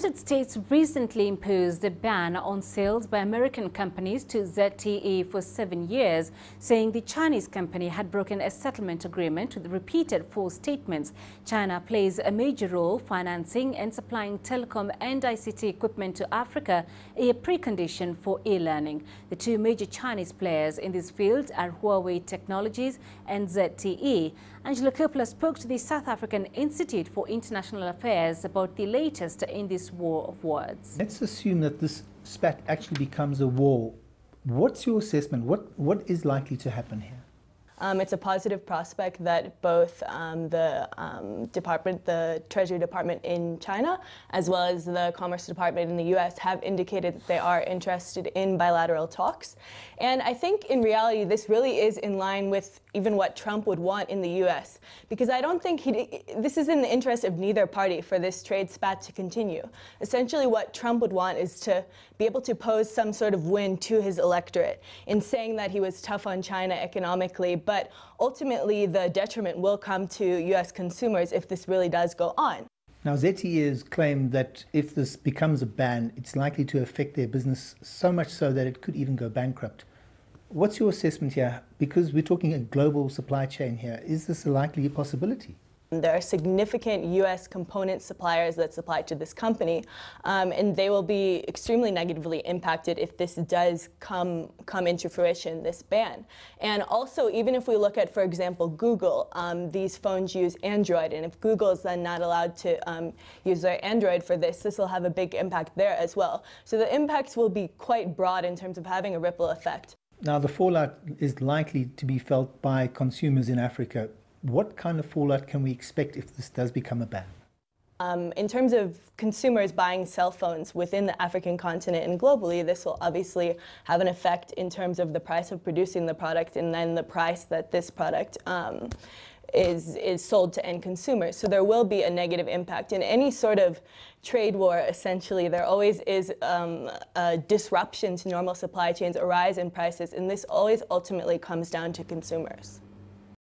United States recently imposed a ban on sales by American companies to ZTE for 7 years, saying the Chinese company had broken a settlement agreement with repeated false statements. China plays a major role financing and supplying telecom and ICT equipment to Africa, a precondition for e-learning. The two major Chinese players in this field are Huawei Technologies and ZTE. Angela Coppola spoke to the South African Institute for International Affairs about the latest in this war of words. Let's assume that this spat actually becomes a war. What's your assessment? What is likely to happen here? It's a positive prospect that both the Treasury Department in China as well as the Commerce Department in the U.S. have indicated that they are interested in bilateral talks. And I think in reality this really is in line with even what Trump would want in the U.S. because I don't think this is in the interest of neither party for this trade spat to continue. Essentially what Trump would want is to be able to pose some sort of win to his electorate in saying that he was tough on China economically, but ultimately the detriment will come to U.S. consumers if this really does go on. Now, ZTE has claimed that if this becomes a ban, it's likely to affect their business so much so that it could even go bankrupt. What's your assessment here? Because we're talking a global supply chain here. Is this a likely possibility? There are significant U.S. component suppliers that supply to this company, and they will be extremely negatively impacted if this does come into fruition, this ban. And also, even if we look at, for example, Google, these phones use Android, and if Google is then not allowed to use their Android for this, this will have a big impact there as well. So the impacts will be quite broad in terms of having a ripple effect. Now, the fallout is likely to be felt by consumers in Africa. What kind of fallout can we expect if this does become a ban? In terms of consumers buying cell phones within the African continent and globally, this will obviously have an effect in terms of the price of producing the product and then the price that this product is sold to end consumers. So there will be a negative impact. In any sort of trade war, essentially, there always is a disruption to normal supply chains, a rise in prices, and this always ultimately comes down to consumers.